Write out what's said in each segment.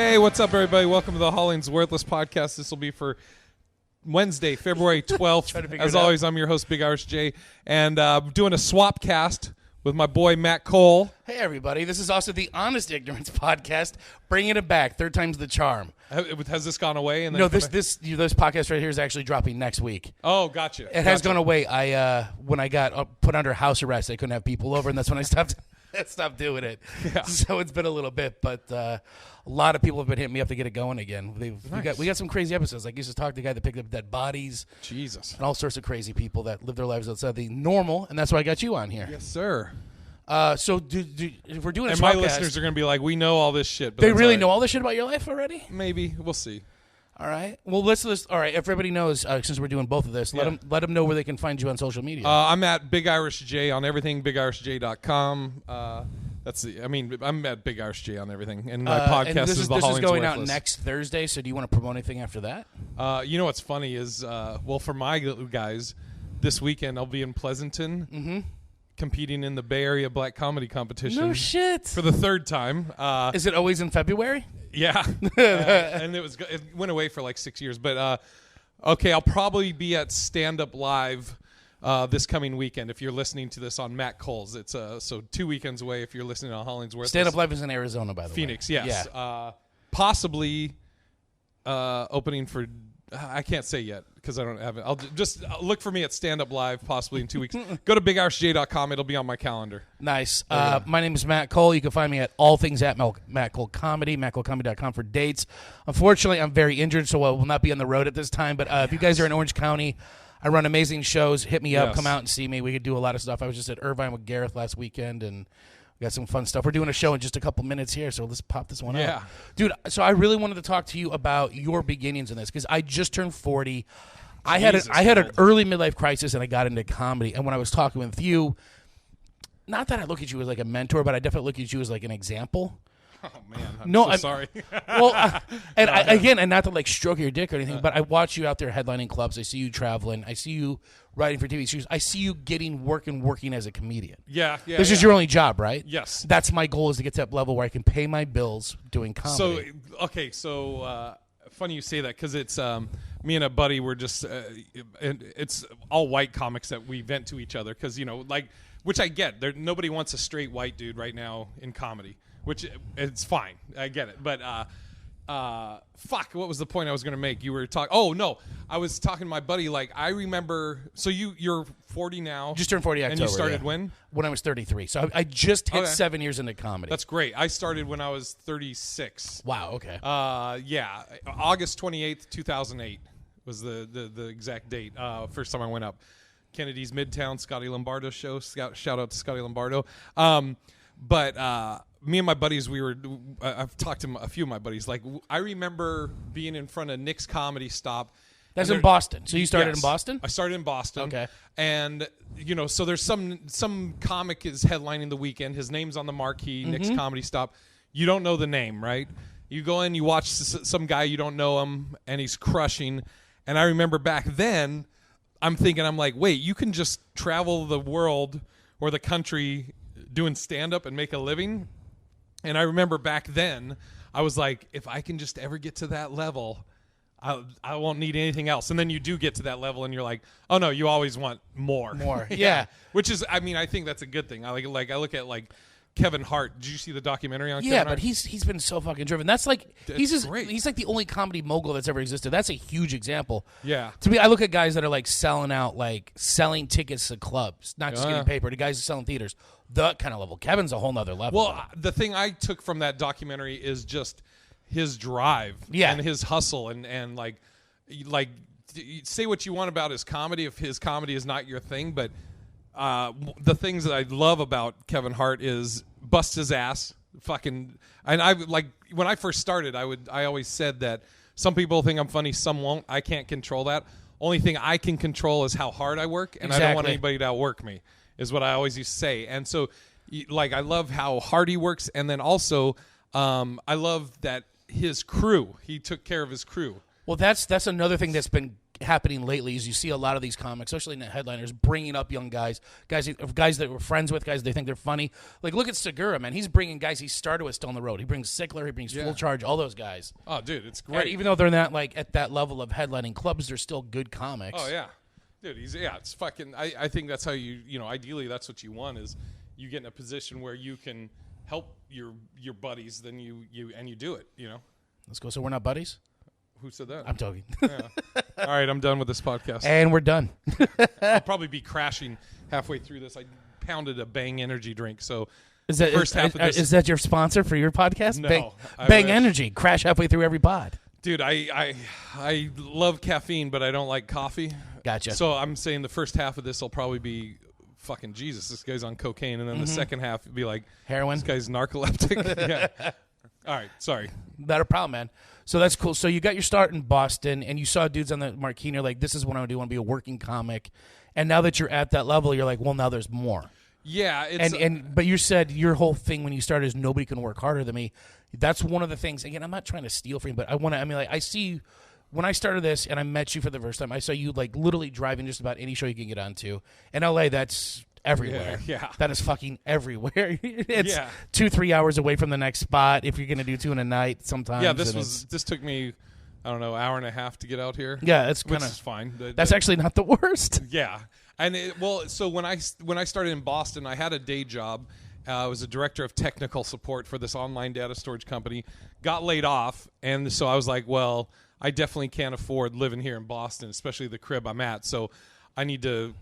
Hey, what's up, everybody? Welcome to the HollingsWorthless podcast. This will be for Wednesday, February 12th. As always, I'm your host, Big Irish J, and doing a swapcast with my boy, Matt Cole. Hey, everybody. This is also the Honest Ignorance podcast, bringing it back. Third time's the charm. Has this gone away? And then No, this podcast right here is actually dropping next week. Oh, gotcha. It has gone away. When I got put under house arrest, I couldn't have people over, and that's when I stopped doing it. Yeah. So it's been a little bit, but a lot of people have been hitting me up to get it going again. We got some crazy episodes. Like, I used to talk to the guy that picked up dead bodies. Jesus. And all sorts of crazy people that live their lives outside the normal, and that's why I got you on here. Yes, sir. So if we're doing a And swapcast, my listeners are going to be like, we know all this shit. But they really know all this shit about your life already? Maybe. We'll see. All right. Well, let's all right. If everybody knows, since we're doing both of this, let them know where they can find you on social media. I'm at Big Irish J on everything, BigIrishJ.com. I'm at Big Irish J on everything, and my podcast and is the This is going out HollingsWorthless. next Thursday. So, do you want to promote anything after that? You know what's funny is, for my guys, this weekend I'll be in Pleasanton, competing in the Bay Area Black Comedy Competition. No shit. For the third time. Is it always in February? Yeah, and it went away for like 6 years. But I'll probably be at Stand Up Live this coming weekend. If you're listening to this on Matt Cole's, it's so 2 weekends away. If you're listening on HollingsWorthless, Stand Up Live is in Arizona, by the Phoenix, way. yes. Yeah. Possibly opening for. I can't say yet because I don't have it. I'll just look for me at Stand Up Live possibly in 2 weeks. Go to BigIrishJ.com. It'll be on my calendar. Nice. My name is Matt Cole. You can find me at all things at Matt Cole Comedy, MattColeComedy.com for dates. Unfortunately, I'm very injured, so I will not be on the road at this time. But if you guys are in Orange County, I run amazing shows. Hit me up. Yes. Come out and see me. We could do a lot of stuff. I was just at Irvine with Gareth last weekend, and we got some fun stuff. We're doing a show in just a couple minutes here, so let's pop this one out. Dude, so I really wanted to talk to you about your beginnings in this because I just turned 40. I had an early midlife crisis, and I got into comedy. And when I was talking with you, not that I look at you as like a mentor, but I definitely look at you as like an example. Oh man, I'm sorry. Well, and not to like stroke your dick or anything, but I watch you out there headlining clubs. I see you traveling. I see you writing for TV series. I see you getting working as a comedian. Yeah. This is your only job, right? Yes. That's my goal, is to get to that level where I can pay my bills doing comedy. So funny you say that because it's me and a buddy were just it's all white comics that we vent to each other because which I get. Nobody wants a straight white dude right now in comedy. Which it's fine, I get it, but fuck, what was the point I was going to make? You were talking. Oh no, I was talking to my buddy. Like, I remember. So you're 40 now. Just turned 40 October. And you started when? When I was 33. So I just hit 7 years into comedy. That's great. I started when I was 36. Wow. Okay. Yeah, August 28th, 2008 was the exact date. First time I went up. Kennedy's Midtown Scotty Lombardo show. Shout out to Scotty Lombardo. But me and my buddies, I've talked to a few of my buddies. Like, I remember being in front of Nick's Comedy Stop. That's in Boston. So you started in Boston? I started in Boston. Okay. And, so there's some comic is headlining the weekend. His name's on the marquee, Nick's Comedy Stop. You don't know the name, right? You go in, you watch some guy, you don't know him, and he's crushing. And I remember back then, I'm like, wait, you can just travel the world or the country doing stand-up and make a living? And I remember back then, I was like, if I can just ever get to that level, I won't need anything else. And then you do get to that level, and you're like, oh, no, you always want more. More, yeah. Which is, I think that's a good thing. I look at, like, Kevin Hart. Did you see the documentary on Kevin Hart? Yeah, but he's been so fucking driven. That's like, he's like the only comedy mogul that's ever existed. That's a huge example. Yeah. To me, I look at guys that are like selling tickets to clubs, not just getting paper, to guys who sell in theaters. That kind of level. Kevin's a whole nother level. Well, the thing I took from that documentary is just his drive and his hustle and like say what you want about his comedy if his comedy is not your thing, but the things that I love about Kevin Hart is bust his ass, fucking. And I like when I first started, I always said that some people think I'm funny, some won't. I can't control that. Only thing I can control is how hard I work, and I don't want anybody to outwork me. Is what I always used to say. And so, like, I love how hard he works, and then also, I love that his crew. He took care of his crew. Well, that's another thing that's been happening lately is you see a lot of these comics, especially in the headliners, bringing up young guys that were friends with, guys they think they're funny. Like, look at Segura, man. He's bringing guys he started with still on the road. He brings Sickler, he brings Full Charge, all those guys. Oh, dude, it's great. And even though they're not like at that level of headlining clubs, they're still good comics. Oh yeah, dude, it's fucking. I think that's how ideally that's what you want is you get in a position where you can help your buddies, then you do it. Let's go. So we're not buddies? Who said that? I'm talking. Yeah. All right, I'm done with this podcast. And we're done. I'll probably be crashing halfway through this. I pounded a Bang energy drink, so is that first half of this, is that your sponsor for your podcast? No, Bang Energy. Crash halfway through every pod. Dude, I love caffeine, but I don't like coffee. Gotcha. So I'm saying the first half of this will probably be fucking Jesus. This guy's on cocaine, and then the second half will be like heroin. This guy's narcoleptic. Yeah. All right, sorry. Not a problem, man. So that's cool. So you got your start in Boston, and you saw dudes on the marquee, and you're like, this is what I want to do. I want to be a working comic. And now that you're at that level, you're like, well, now there's more. Yeah. But you said your whole thing when you started is nobody can work harder than me. That's one of the things. Again, I'm not trying to steal from you, but I see when I started this and I met you for the first time, I saw you like literally driving just about any show you can get onto. In LA, that's everywhere. Yeah. That is fucking everywhere. It's 2-3 hours away from the next spot if you're going to do 2 in a night sometimes. Yeah, this took me, I don't know, hour and a half to get out here. Yeah, it's kind of fine. That's actually not the worst. Yeah. And so when I started in Boston, I had a day job. I was a director of technical support for this online data storage company. Got laid off, and so I was like, well, I definitely can't afford living here in Boston, especially the crib I'm at. So I need to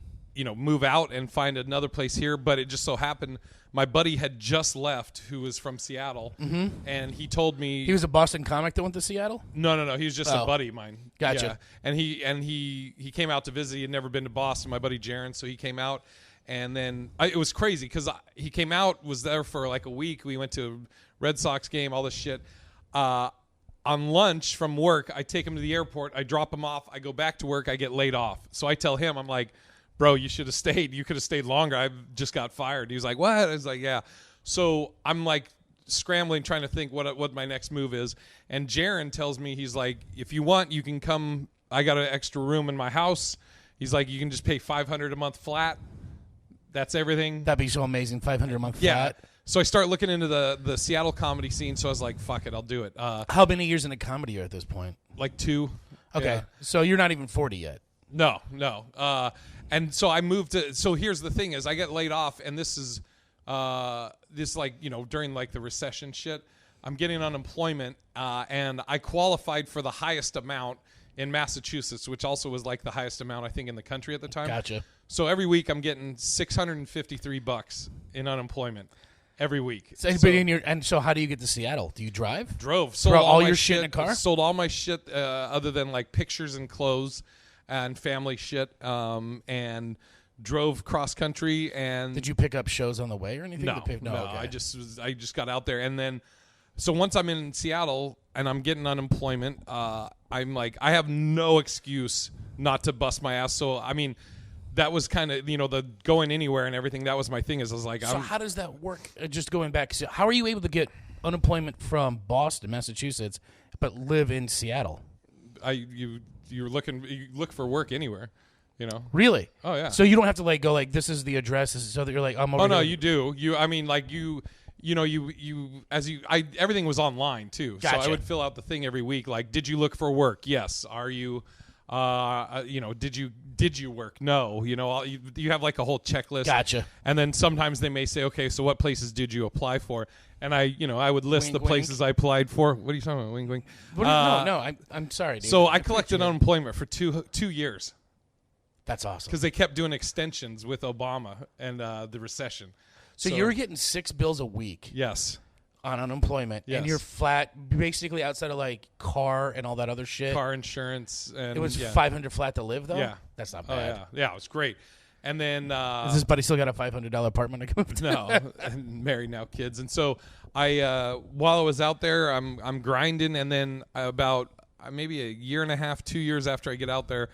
move out and find another place here. But it just so happened my buddy had just left, who was from Seattle, and he told me he was a Boston comic that went to Seattle. No, he was just a buddy of mine. Gotcha. Yeah. And he came out to visit. He had never been to Boston. My buddy Jaron, so he came out, and then it was crazy because he came out, was there for like a week. We went to a Red Sox game, all this shit. On lunch from work, I take him to the airport. I drop him off. I go back to work. I get laid off. So I tell him, I'm like, bro, you should have stayed. You could have stayed longer. I just got fired. He was like, what? I was like, yeah. So I'm like scrambling, trying to think what my next move is. And Jaron tells me, he's like, if you want, you can come. I got an extra room in my house. He's like, you can just pay $500 a month flat. That's everything. That'd be so amazing. $500 a month flat. Yeah. So I start looking into the Seattle comedy scene. So I was like, fuck it, I'll do it. How many years into comedy are you at this point? Like 2. Okay. Yeah. So you're not even 40 yet. No. And so I moved to. So here's the thing: is I get laid off, and this is during like the recession shit. I'm getting unemployment, and I qualified for the highest amount in Massachusetts, which also was like the highest amount I think in the country at the time. Gotcha. So every week I'm getting $653 in unemployment. Every week. So how do you get to Seattle? Do you drive? Drove. Sold all your shit in a car? Sold all my shit other than like pictures and clothes and family shit, and drove cross country. And did you pick up shows on the way or anything? No. Okay. I just got out there, and then so once I'm in Seattle and I'm getting unemployment, I'm like, I have no excuse not to bust my ass. So I mean, that was kind of, the going anywhere and everything. That was my thing. Is I was like, so how does that work? Just going back, so how are you able to get unemployment from Boston, Massachusetts, but live in Seattle? You look for work anywhere, Really? Oh yeah. So you don't have to like go like, this is the address, so that you're like, I'm over. Oh no, here. you do. Everything was online too. Gotcha. So I would fill out the thing every week. Like, did you look for work? Yes. Are you? Did you work? No. You have like a whole checklist. Gotcha. And then sometimes they may say, okay, so what places did you apply for? And I would list wink, the places I applied for. What are you talking about? Wink, wink. No. I'm sorry, dude. So I collected unemployment for 2 years. That's awesome. Because they kept doing extensions with Obama and the recession. So you were getting 6 bills a week. Yes. On unemployment, yes. And you're flat, basically outside of like car and all that other shit. Car insurance, and it was $500 flat to live though. Yeah, that's not bad. Yeah, it was great. And then is this buddy still got a $500 apartment to move to? No, I'm married now, kids. And so I, while I was out there, I'm grinding, and then about maybe a year and a half, 2 years after I get out there,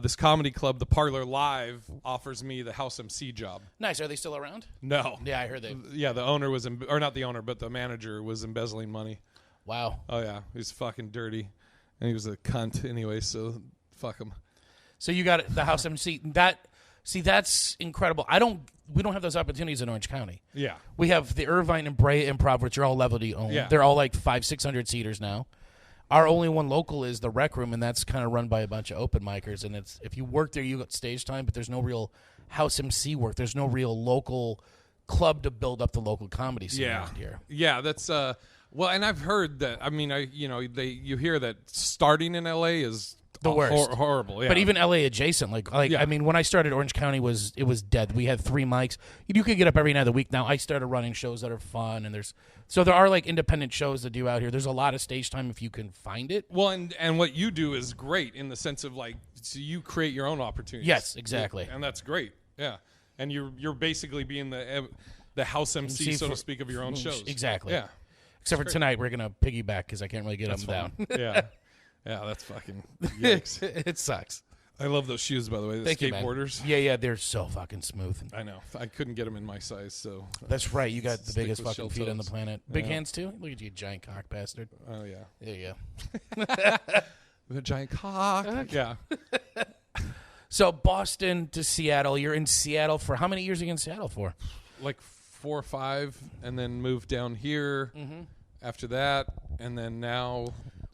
this comedy club, the Parlor Live, offers me the house MC job. Nice. Are they still around? No. Yeah, I heard they. Yeah, the owner was, or not the owner, but the manager was embezzling money. Wow. Oh yeah, he was fucking dirty, and he was a cunt anyway. So fuck him. So you got the House MC. That's incredible. We don't have those opportunities in Orange County. Yeah. We have the Irvine and Brea Improv, which are all Levelty owned. Yeah. They're all like 500-600 seaters now. Our only one local is the Rec Room, and that's kind of run by a bunch of open micers. And it's if you work there, you got stage time, but there's no real House MC work. There's no real local club to build up the local comedy scene around here. Yeah, that's well, and I've heard that. I mean, you hear that starting in LA is the worst, horrible. Yeah. But even LA adjacent, I mean, when I started, Orange County was dead. We had 3 mics. You could get up every night of the week. Now I started running shows that are fun, and there are like independent shows to do out here. There's a lot of stage time if you can find it. Well, and what you do is great in the sense of like, so you create your own opportunities. Yes, exactly, and that's great. Yeah, and you're basically being the house MC, so to speak, of your own shows. Exactly. Yeah. Except for tonight, we're gonna piggyback because I can't really get up and down. Yeah. Yeah, that's fucking yikes. It sucks. I love those shoes, by the way. The skateboarders. Yeah, they're so fucking smooth. I know. I couldn't get them in my size, so. That's right. You got the biggest fucking feet on the planet. Big Yeah. hands too. Look at you, giant cock bastard. Oh yeah. There you The giant cock. Yeah. So Boston to Seattle. You're in Seattle for how many years are you in Seattle for? Like 4 or 5, and then moved down here after that, and then now.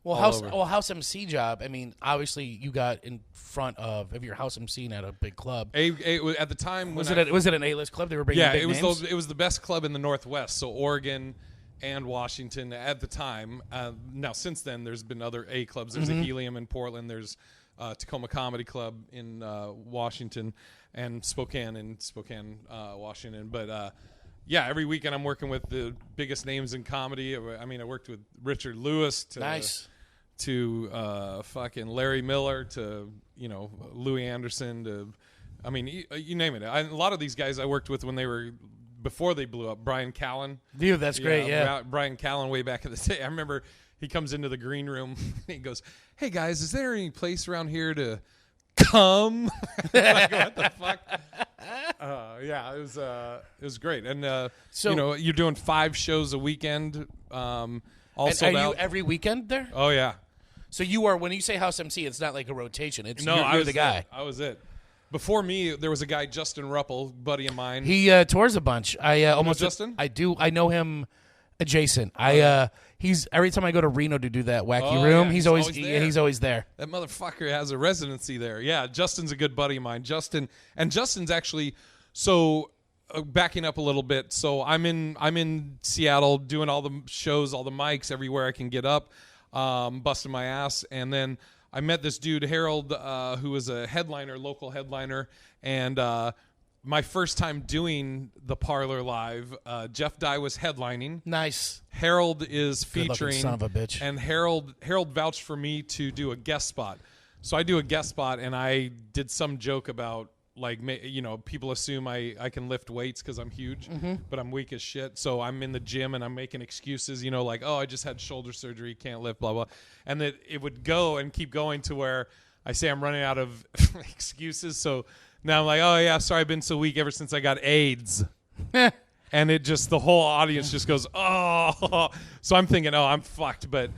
House MC job. I mean, obviously you got in front of your House MC at a big club. At the time, was it an A-list club? They were bringing big names? It was the best club in the Northwest. So Oregon and Washington at the time. Now since then, there's been other A clubs. There's a Helium in Portland. There's Tacoma Comedy Club in Washington, and Spokane, Washington. But yeah, every weekend I'm working with the biggest names in comedy. I mean, I worked with Richard Lewis to fucking Larry Miller to Louis Anderson to, I mean, you name it. A lot of these guys I worked with when they were before they blew up. Brian Callen, dude, that's great. Yeah, Brian Callen way back in the day. I remember he comes into the green room and he goes, "Hey guys, is there any place around here to come?" Like, what the fuck? Yeah, it was great. And so you're doing 5 shows a weekend. All sold out. You every weekend there? Oh yeah. So you are, when you say House MC, it's not like a rotation. It's you're the guy. I was it. Before me, there was a guy, Justin Ruppel, buddy of mine. He tours a bunch. Justin? I do. I know him adjacent. He's every time I go to Reno to do that wacky room, yeah, he's always there. That motherfucker has a residency there. Yeah, Justin's a good buddy of mine. Justin's actually backing up a little bit. So I'm in Seattle doing all the shows, all the mics everywhere I can get up, busting my ass, and then I met this dude Harold, who was a local headliner, and my first time doing the Parlor Live, Jeff Dye was headlining. Nice. Harold is featuring. Son of a bitch. And Harold vouched for me to do a guest spot. So I do a guest spot, and I did some joke about, like, people assume I can lift weights because I'm huge, but I'm weak as shit. So I'm in the gym, and I'm making excuses, like, oh, I just had shoulder surgery, can't lift, blah, blah. And that it would go and keep going to where I say I'm running out of excuses. So now I'm like, oh, yeah, sorry, I've been so weak ever since I got AIDS. And it just, the whole audience just goes, oh. So I'm thinking, oh, I'm fucked. But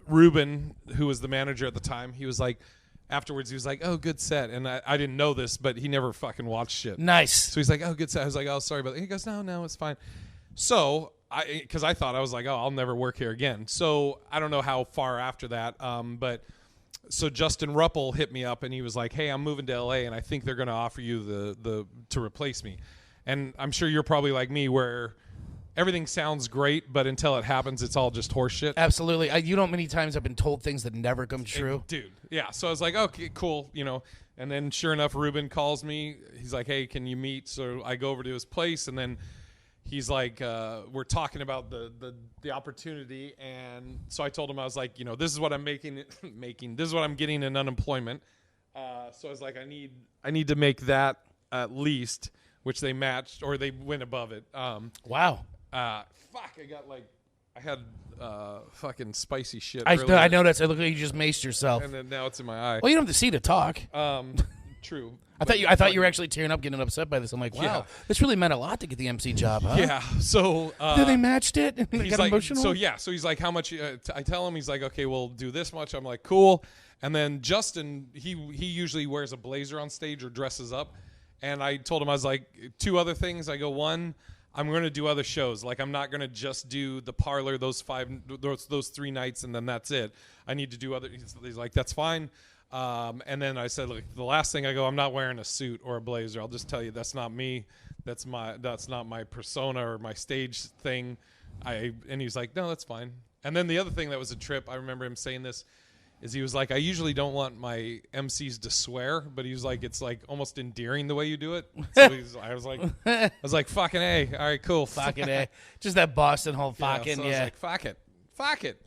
Ruben, who was the manager at the time, he was like, afterwards, he was like, oh, good set. And I didn't know this, but he never fucking watched shit. Nice. So he's like, oh, good set. I was like, oh, sorry about that. He goes, no, it's fine. So, because I thought, I was like, oh, I'll never work here again. So I don't know how far after that, but so Justin Ruppel hit me up, and he was like, hey, I'm moving to LA, and I think they're going to offer you to replace me. And I'm sure you're probably like me, where everything sounds great, but until it happens, it's all just horse shit. Absolutely. Many times I've been told things that never come true. Dude, yeah. So I was like, okay, cool, And then sure enough, Ruben calls me. He's like, hey, can you meet? So I go over to his place, and then he's like, we're talking about the opportunity. And so I told him, I was like, this is what I'm making. This is what I'm getting in unemployment. So I was like, I need to make that at least, which they matched, or they went above it. Wow. I had fucking spicy shit. I know that. It looked like you just maced yourself. And then now it's in my eye. Well, you don't have to see to talk. True. I thought you were actually tearing up, getting upset by this. I'm like, wow, this really meant a lot to get the MC job, huh? Yeah. So then they matched it. And they got like, emotional. So he's like, how much? I tell him, he's like, okay, we'll do this much. I'm like, cool. And then Justin, he usually wears a blazer on stage or dresses up. And I told him, I was like, 2 other things. I go, 1, I'm going to do other shows. Like, I'm not going to just do the parlor those 3 nights and then that's it. I need to do other. He's like, that's fine. And then I said, like, the last thing I go, I'm not wearing a suit or a blazer. I'll just tell you, that's not me. That's not my persona or my stage thing. And he's like, no, that's fine. And then the other thing that was a trip, I remember him saying this, is he was like, I usually don't want my MCs to swear, but he was like, it's like almost endearing the way you do it. So I was like, fucking A. All right, cool. Fucking A. Just that Boston whole fucking, so I was like, fuck it.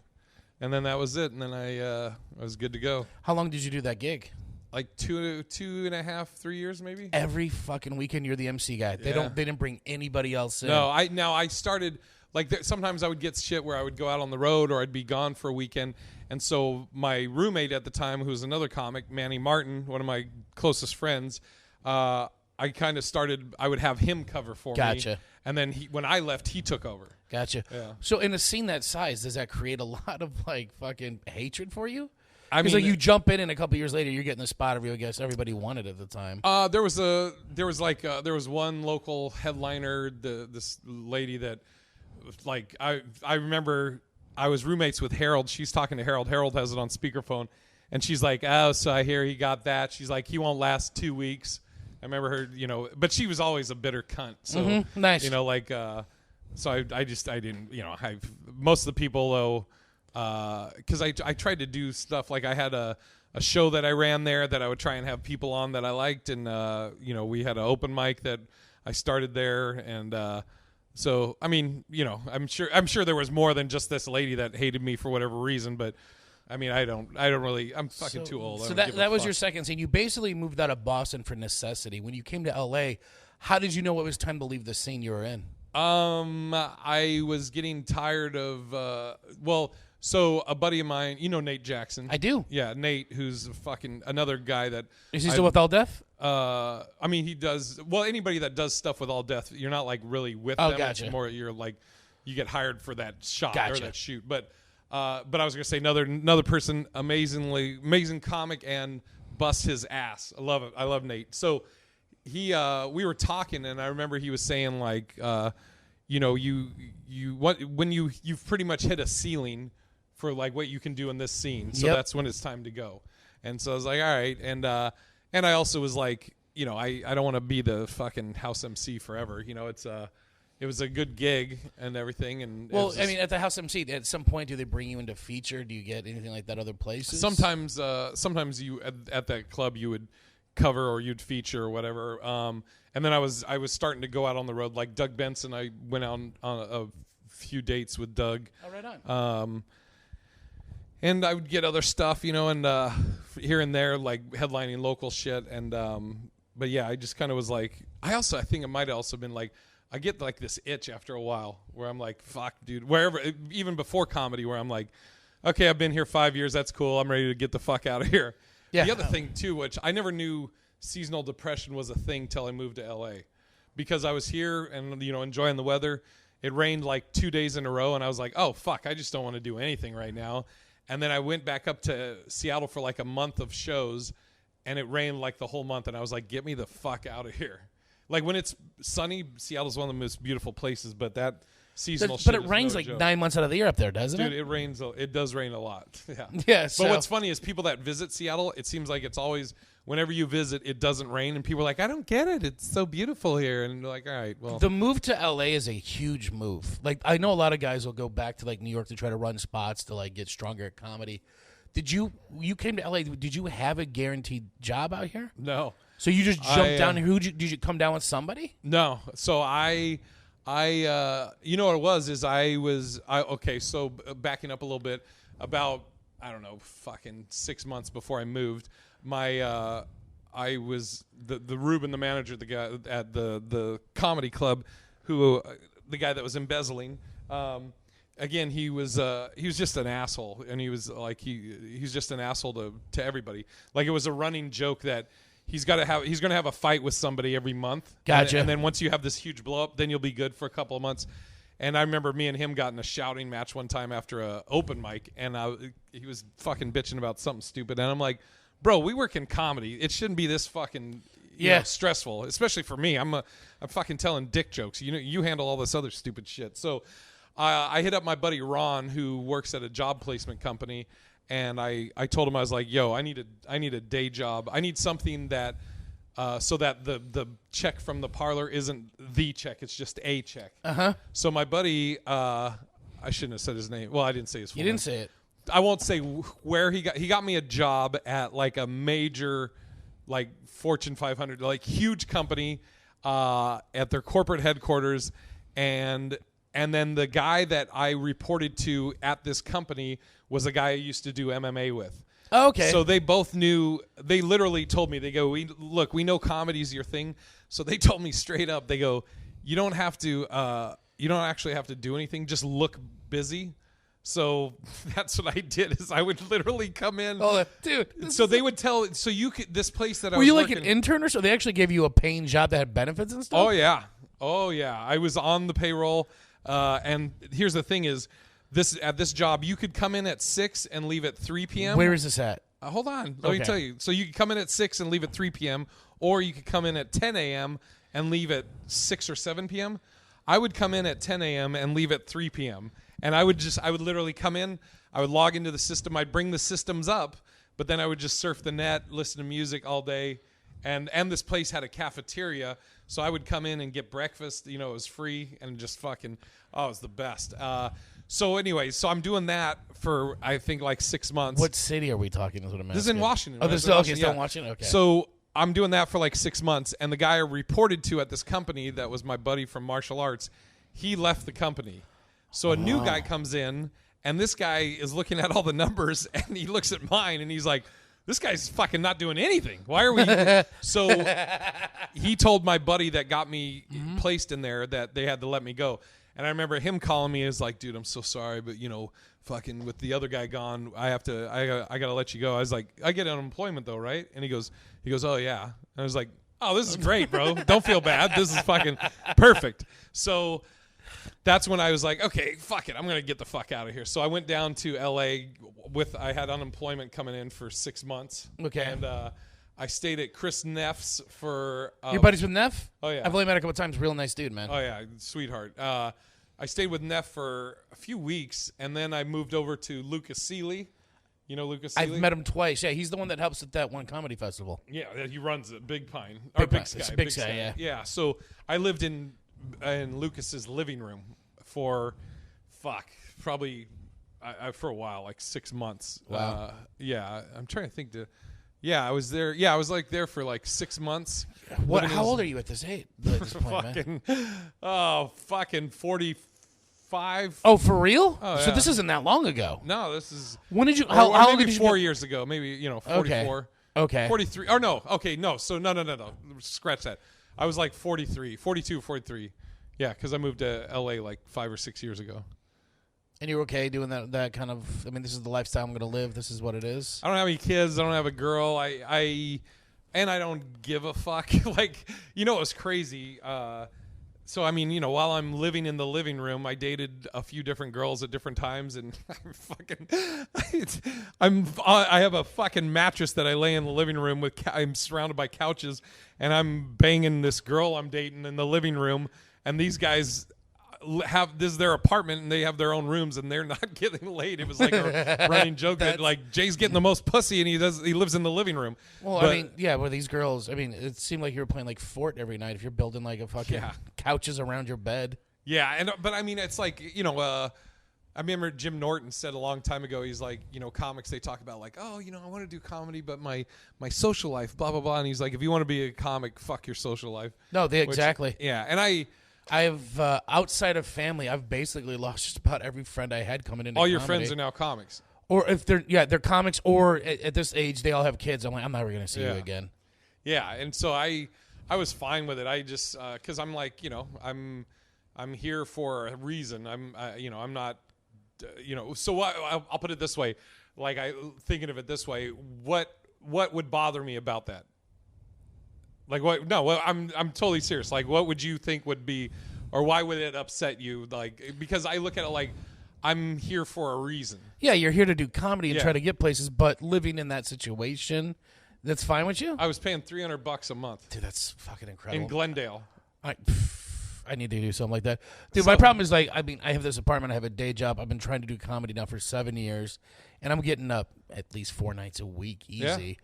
And then that was it. And then I was good to go. How long did you do that gig? Like 2.5, 3 years maybe. Every fucking weekend you're the MC guy. They didn't bring anybody else in. No, I started like sometimes I would get shit where I would go out on the road or I'd be gone for a weekend. And so my roommate at the time, who was another comic, Manny Martin, one of my closest friends, I kind of started. I would have him cover for me. And then when I left, he took over. Gotcha. Yeah. So in a scene that size, does that create a lot of like fucking hatred for you? I mean, like you jump in and a couple years later, you're getting the spot of you. I guess everybody wanted at the time. There was one local headliner, this lady that, like, I remember I was roommates with Harold. She's talking to Harold. Harold has it on speakerphone, and she's like, "Oh, so I hear he got that." She's like, "He won't last 2 weeks." I remember her, but she was always a bitter cunt. So nice, like, so I didn't, most of the people though. Because I tried to do stuff like I had a show that I ran there that I would try and have people on that I liked, and we had an open mic that I started there, and so I mean, I'm sure there was more than just this lady that hated me for whatever reason, but I mean I don't really, I'm fucking too old. So that was your second scene. You basically moved out of Boston for necessity. When you came to LA, how did you know it was time to leave the scene you were in? I was getting tired of So a buddy of mine, Nate Jackson. I do. Yeah, Nate, who's fucking another guy that... Is he still with All Death? I mean, he does... Well, anybody that does stuff with All Death, you're not, like, really with them. Gotcha. It's more you're, like, you get hired for that shot or that shoot. But I was going to say another person, amazing comic and busts his ass. I love it. I love Nate. So we were talking, and I remember he was saying, like, you've pretty much hit a ceiling for like what you can do in this scene, so that's when it's time to go. And so I was like, all right, and I also was like, I don't want to be the fucking house MC forever. It was a good gig and everything. And I mean, at the house MC, at some point, do they bring you into feature? Do you get anything like that other places? Sometimes you at that club you would cover or you'd feature or whatever. And then I was starting to go out on the road, like Doug Benson. I went out on a few dates with Doug. Oh, right on. And I would get other stuff, and here and there, like headlining local shit. And but yeah, I just kind of was like, I think it might have also been like, I get like this itch after a while where I'm like, fuck, dude, wherever, even before comedy, where I'm like, okay, I've been here 5 years, that's cool, I'm ready to get the fuck out of here. Yeah. The other thing too, which I never knew seasonal depression was a thing till I moved to LA, because I was here and enjoying the weather. It rained like 2 days in a row, and I was like, oh fuck, I just don't want to do anything right now. And then I went back up to Seattle for like a month of shows, and it rained like the whole month. And I was like, get me the fuck out of here. Like when it's sunny, Seattle's one of the most beautiful places, but that seasonal shit But it rains like 9 months out of the year up there, doesn't it? Dude, it rains. It does rain a lot. Yeah. Yeah. But what's funny is people that visit Seattle, it seems like it's always, whenever you visit, it doesn't rain. And people are like, I don't get it. It's so beautiful here. And you're like, all right, well. The move to LA is a huge move. Like, I know a lot of guys will go back to like New York to try to run spots to like get stronger at comedy. You came to LA, did you have a guaranteed job out here? No. So you just jumped down. Did you come down with somebody? No. So I you know what it was is so backing up a little bit, about, I don't know, fucking 6 months before I moved, I was the Ruben, the manager, the guy at the comedy club, who the guy that was embezzling, again, he was just an asshole, and he was like he's just an asshole to everybody. Like, it was a running joke that he's going to have a fight with somebody every month. Gotcha. And then once you have this huge blow up, then you'll be good for a couple of months. And I remember me and him got in a shouting match one time after a open mic, and he was fucking bitching about something stupid, and I'm like, bro, we work in comedy. It shouldn't be this fucking stressful, especially for me. I'm fucking telling dick jokes. You handle all this other stupid shit. So I hit up my buddy Ron, who works at a job placement company, and I told him, I was like, yo, I need a day job. I need something that so that the check from the parlor isn't the check, it's just a check. So my buddy, I shouldn't have said his name. Well, I didn't say his full name. You didn't say it. I won't say where he got me a job at like a major, like Fortune 500, like huge company at their corporate headquarters, and then the guy that I reported to at this company was a guy I used to do MMA with. Oh, okay. So they both knew. They literally told me, they go, we know comedy's your thing. So they told me straight up, they go, you don't actually have to do anything. Just look busy. So that's what I did. Is I would literally come in. Oh, dude. So they would tell. So you could this place that I were was you like working, an intern or so? They actually gave you a paying job that had benefits and stuff. Oh yeah. I was on the payroll. And here's the thing: is at this job you could come in at 6 and leave at 3 p.m. Where is this at? Hold on. Let me tell you. So you could come in at 6 and leave at 3 p.m. Or you could come in at 10 a.m. and leave at 6 or 7 p.m. I would come in at 10 a.m. and leave at 3 p.m. And I would literally come in, I would log into the system, I'd bring the systems up, but then I would just surf the net, listen to music all day, and this place had a cafeteria, so I would come in and get breakfast, it was free, and just fucking, it was the best. So anyway, so I'm doing that for, I think, like 6 months. What city are we talking? Is what I'm asking. This is in Washington. Oh, this is okay, still in Washington? Okay. So I'm doing that for like 6 months, and the guy I reported to at this company that was my buddy from martial arts, he left the company. So a new guy comes in, and this guy is looking at all the numbers, and he looks at mine, and he's like, this guy's fucking not doing anything. Why are we? So he told my buddy that got me placed in there that they had to let me go. And I remember him calling me. Is like, dude, I'm so sorry, but fucking with the other guy gone, I gotta let you go. I was like, I get unemployment though, right? And he goes, oh yeah. And I was like, oh, this is great, bro. Don't feel bad. This is fucking perfect. So that's when I was like, okay, fuck it. I'm going to get the fuck out of here. So I went down to L.A. I had unemployment coming in for 6 months. Okay. And I stayed at Chris Neff's for... Your buddy's with Neff? Oh, yeah. I've only met a couple times. Real nice dude, man. Oh, yeah. Sweetheart. I stayed with Neff for a few weeks, and then I moved over to Lucas Seeley. You know Lucas Seeley? I've met him twice. Yeah, he's the one that helps at that one comedy festival. Yeah, he runs it. Big Pine. Big Sky. Big Sky, yeah. Yeah, so I lived in Lucas's living room for probably for a while, like 6 months. Wow. Yeah, I'm trying to think I was there. Yeah, I was like there for like 6 months. How old are you at this age? At this point, fucking, man? Fucking 45. Oh, for real? Oh, so yeah. this isn't that long ago. No, this is. When did you? How long maybe did you? 4 years ago, maybe 44. Okay. 43. Or no. Okay, no. So no. Scratch that. I was like 43, 42, 43. Yeah, because I moved to L.A. like 5 or 6 years ago. And you're okay doing that kind of? I mean, this is the lifestyle I'm going to live. This is what it is. I don't have any kids. I don't have a girl. I don't give a fuck. Like, it was crazy. So I mean, while I'm living in the living room, I dated a few different girls at different times, and I have a fucking mattress that I lay in the living room with. I'm surrounded by couches, and I'm banging this girl I'm dating in the living room, and these guys this is their apartment, and they have their own rooms, and they're not getting laid. It was like a running joke that like Jay's getting the most pussy, and he lives in the living room. Well, I mean, yeah, well, these girls, I mean, it seemed like you were playing like Fort every night if you're building like a fucking couches around your bed. Yeah, but I mean, it's like, I remember Jim Norton said a long time ago, he's like, comics, they talk about like, oh, I want to do comedy, but my social life, blah, blah, blah. And he's like, if you want to be a comic, fuck your social life. No, exactly. Yeah, and I've outside of family, I've basically lost just about every friend I had coming into all comedy. your friends are now comics. Or if they're comics, or at this age, they all have kids. I'm like, I'm never going to see you again. Yeah, and so I was fine with it. I just, because I'm like, I'm here for a reason. I'm not, so I'll put it this way. Like, thinking of it this way, what would bother me about that? Like what? No, well, I'm totally serious. Like, what would you think would be, or why would it upset you? Like, because I look at it like I'm here for a reason. Yeah, you're here to do comedy and try to get places, but living in that situation, that's fine with you? I was paying $300 a month. Dude, that's fucking incredible. In Glendale. I need to do something like that. Dude, my problem is, like, I mean, I have this apartment. I have a day job. I've been trying to do comedy now for 7 years, and I'm getting up at least 4 nights a week easy.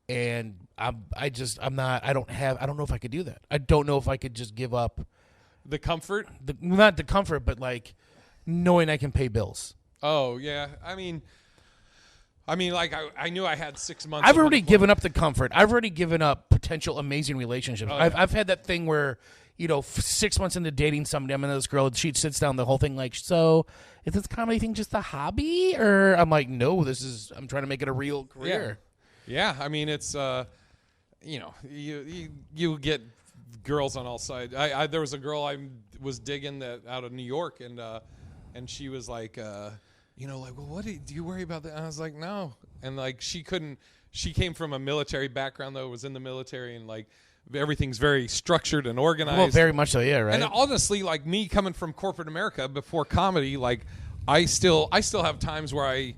Yeah. And I don't know if I could do that. I don't know if I could just give up. The comfort? Not the comfort, but, like, knowing I can pay bills. Oh, yeah. I mean, like, I knew I had 6 months. I've already given up the comfort. I've already given up potential amazing relationships. Oh, I've had that thing where, 6 months into dating somebody, I'm in this girl, and she sits down the whole thing like, so is this comedy thing just a hobby? Or I'm like, no, I'm trying to make it a real career. Yeah, I mean, it's, you get girls on all sides. There was a girl I was digging that out of New York, and she was like, well, what do you worry about that? And I was like, no. And like, she came from a military background though, was in the military, and like everything's very structured and organized. Well, very much so, yeah, right. And honestly, like me coming from corporate America before comedy, like I still have times where I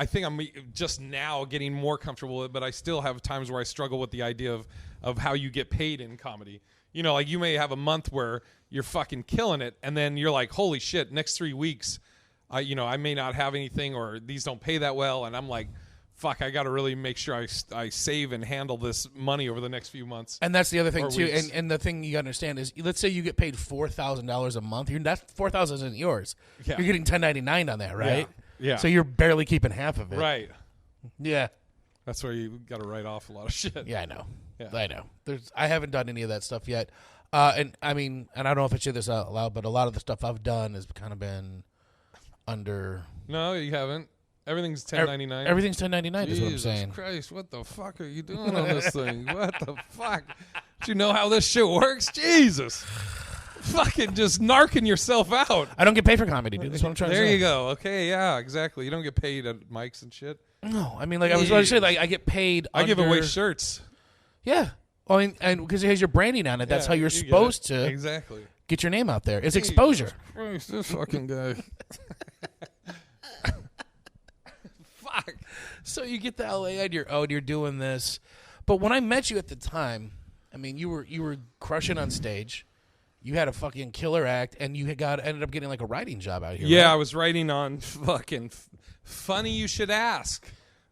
think I'm just now getting more comfortable with it, but I still have times where I struggle with the idea of how you get paid in comedy. Like you may have a month where you're fucking killing it, and then you're like, holy shit, next 3 weeks, I may not have anything, or these don't pay that well, and I'm like, fuck, I got to really make sure I save and handle this money over the next few months. And that's the other thing too. And the thing you got to understand is, let's say you get paid $4,000 a month. That $4,000 isn't yours. Yeah. You're getting $10.99 on that, right? Yeah. So you're barely keeping half of it. Right. Yeah. That's where you got to write off a lot of shit. Yeah, I know. Yeah. I know. I haven't done any of that stuff yet. And I mean, and I don't know if I say this out loud, but a lot of the stuff I've done has kind of been under. No, you haven't. Everything's $10.99. Everything's $10.99 is what I'm saying. Jesus Christ, what the fuck are you doing on this thing? What the fuck? Do you know how this shit works? Jesus. Fucking just narking yourself out. I don't get paid for comedy, dude. That's what I'm trying to say. There you go. Okay, yeah, exactly. You don't get paid at mics and shit. No, I mean, like I was going to say, like I get paid. I give away shirts. Yeah. Well, I mean, and because it has your branding on it, that's how you're supposed to exactly get your name out there. It's exposure. Christ, this fucking guy. Fuck. So you get to LA and you're doing this, but when I met you at the time, I mean, you were crushing on stage. You had a fucking killer act, and you ended up getting like a writing job out here. Yeah, right? I was writing on fucking Funny You Should Ask,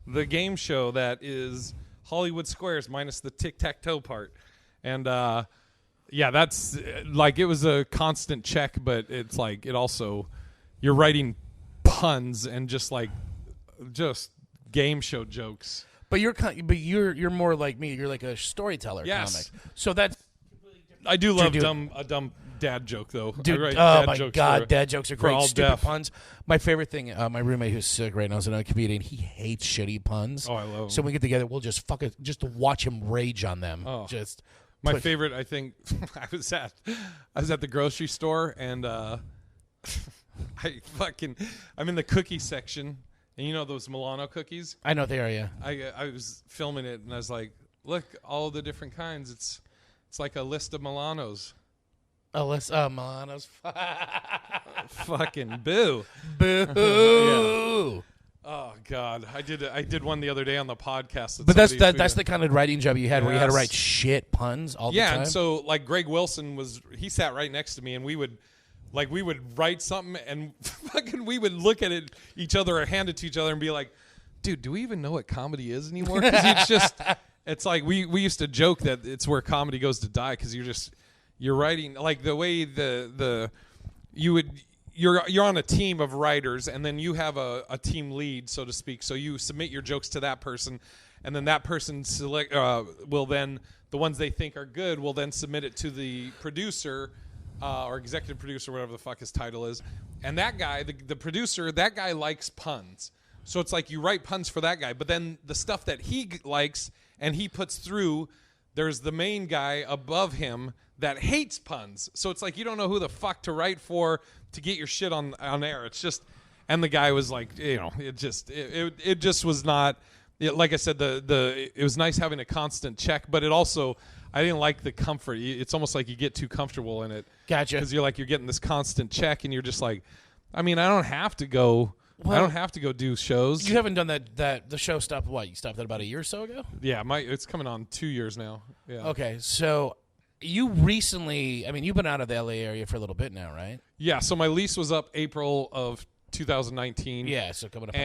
the game show that is Hollywood Squares minus the tic-tac-toe part. And that's like, it was a constant check, but it's like it also, you're writing puns and just game show jokes. But you're more like me. You're like a storyteller comic. So that's. I do love a dumb dad joke though. Dude, oh my god, dad jokes are great. Stupid puns. My favorite thing, my roommate who's sick right now is another comedian. He hates shitty puns. Oh, I love him. So when we get together, we'll just just to watch him rage on them. Oh. My favorite, I think, I was at the grocery store, and I'm in the cookie section, and you know those Milano cookies? I know they are, yeah. I was filming it, and I was like, look, all the different kinds. It's like a list of Milanos. A list of Milanos. Fucking boo. Boo. Yeah. Oh God, I did one the other day on the podcast. But that's the kind of writing job you had, where you had to write shit puns all the time. Yeah, and so like Greg Wilson he sat right next to me, and we would write something, and fucking we would look at it each other or hand it to each other and be like, dude, do we even know what comedy is anymore? Because it's like we used to joke that it's where comedy goes to die, because you're writing like the way you're on a team of writers, and then you have a team lead, so to speak. So you submit your jokes to that person, and then that person will then, the ones they think are good, will then submit it to the producer or executive producer, whatever the fuck his title is. And that guy, the producer, that guy likes puns. So it's like you write puns for that guy, but then the stuff that he likes and he puts through, there's the main guy above him that hates puns. So it's like you don't know who the fuck to write for to get your shit on air. It's just, and the guy was like, it just was not. Like I said, it was nice having a constant check, but it also, I didn't like the comfort. It's almost like you get too comfortable in it. Gotcha. Because you're getting this constant check, and you're just like, I mean, I don't have to go. Well, I don't have to go do shows. You haven't done the show stopped. What, you stopped that about a year or so ago? Yeah, it's coming on 2 years now. Yeah. Okay, so you recently, I mean, you've been out of the LA area for a little bit now, right? Yeah. So my lease was up April of 2019. Yeah. So coming up,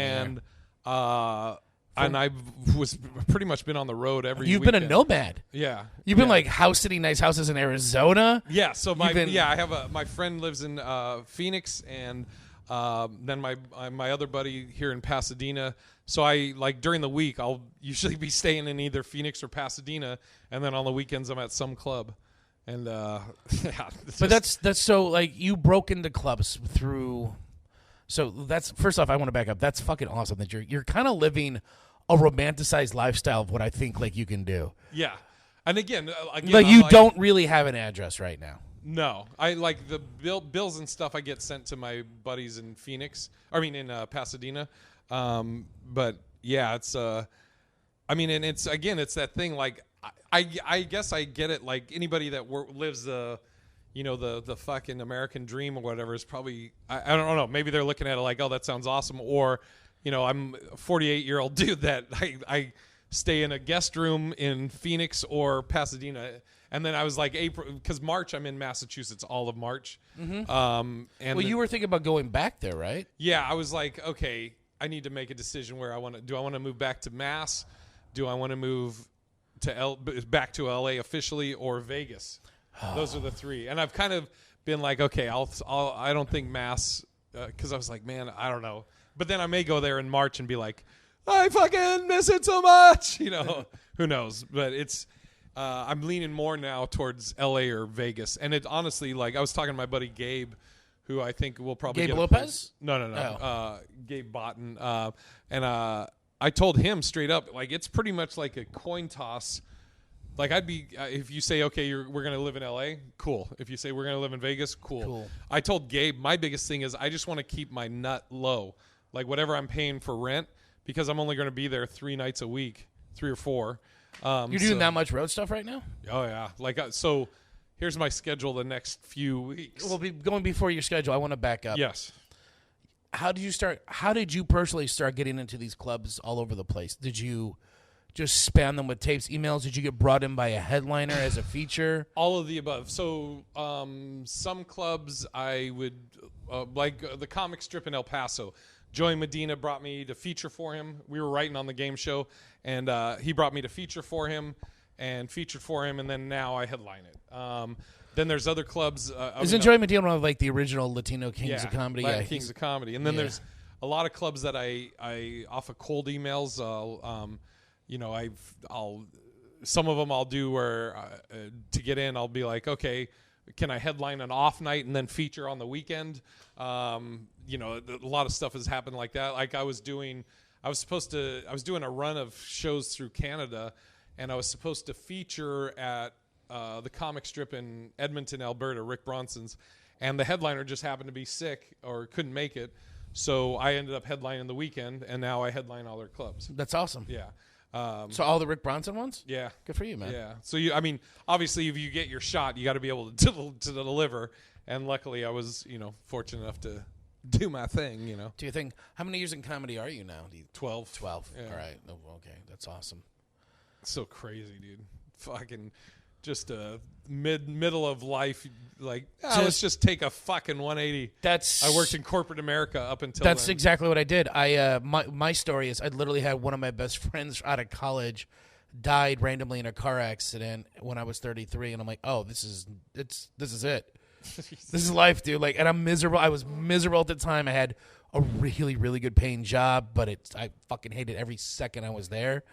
and I've was pretty much been on the road every. You've weekend. been a nomad. Yeah. You've been like house sitting nice houses in Arizona. Yeah. So I have my friend lives in Phoenix, and then my other buddy here in Pasadena. So I during the week I'll usually be staying in either Phoenix or Pasadena, and then on the weekends I'm at some club. And yeah. But that's so you broke into clubs through. So that's first off, I want to back up. That's fucking awesome that you're kind of living a romanticized lifestyle of what I think you can do. Yeah, and again you don't really have an address right now. No, I like the bills and stuff I get sent to my buddies in Phoenix. In Pasadena. But yeah, it's and it's it's that thing. I guess I get it. Like anybody that lives the fucking American dream or whatever is probably I don't know. Maybe they're looking at it like, oh, that sounds awesome. Or I'm a 48-year-old dude that I stay in a guest room in Phoenix or Pasadena. And then I was like, April, because March, I'm in Massachusetts all of March. Mm-hmm. You were thinking about going back there, right? Yeah, I was like, okay, I need to make a decision where do I want to move back to Mass? Do I want to move to back to LA officially, or Vegas? Those are the three. And I've kind of been like, okay, I don't think Mass, because I was like, man, I don't know. But then I may go there in March and be like, I fucking miss it so much. Who knows? But it's. I'm leaning more now towards L.A. or Vegas, and it honestly, I was talking to my buddy Gabe, who I think will probably Gabe Lopez. No. Oh. Gabe Botten, and I told him straight up, it's pretty much like a coin toss. I'd be if you say, okay, we're gonna live in L.A., cool. If you say we're gonna live in Vegas, cool. I told Gabe my biggest thing is I just want to keep my nut low, whatever I'm paying for rent, because I'm only gonna be there 3 nights a week, 3 or 4. You're doing that much road stuff right now? Oh yeah, so here's my schedule the next few weeks. Well, going before your schedule, I want to back up. Yes. How did you personally start getting into these clubs all over the place? Did you just spam them with tapes, emails? Did you get brought in by a headliner as a feature? All of the above. So some clubs I would the comic strip in El Paso. Joey Medina brought me to feature for him. We were writing on the game show, and he brought me to feature for him and featured for him, and then now I headline it. Then there's other clubs. Isn't Joey Medina one of the original Latino Kings of Comedy? Yeah, Kings of Comedy. And then there's a lot of clubs that I off of cold emails. Some of them I'll do where to get in, I'll be like, okay, can I headline an off night and then feature on the weekend? A lot of stuff has happened like that. I was doing a run of shows through Canada, and I was supposed to feature at the comic strip in Edmonton, Alberta, Rick Bronson's, and the headliner just happened to be sick or couldn't make it. So I ended up headlining the weekend, and now I headline all their clubs. That's awesome. Yeah. So all the Rick Bronson ones? Yeah. Good for you, man. Yeah. So obviously if you get your shot, you got to be able to deliver. And luckily I was, fortunate enough to do my thing, Do you think, how many years in comedy are you now? 12. 12. Yeah. All right. Oh, okay. That's awesome. It's so crazy, dude. Fucking just middle of life, let's just take a fucking 180. I worked in corporate America up until that's then. Exactly what I did. My story is I literally had one of my best friends out of college died randomly in a car accident when I was 33, and I'm like, oh, this is it. This is life, dude. And I'm miserable. I was miserable at the time. I had a really, really good paying job, but I fucking hated every second I was there.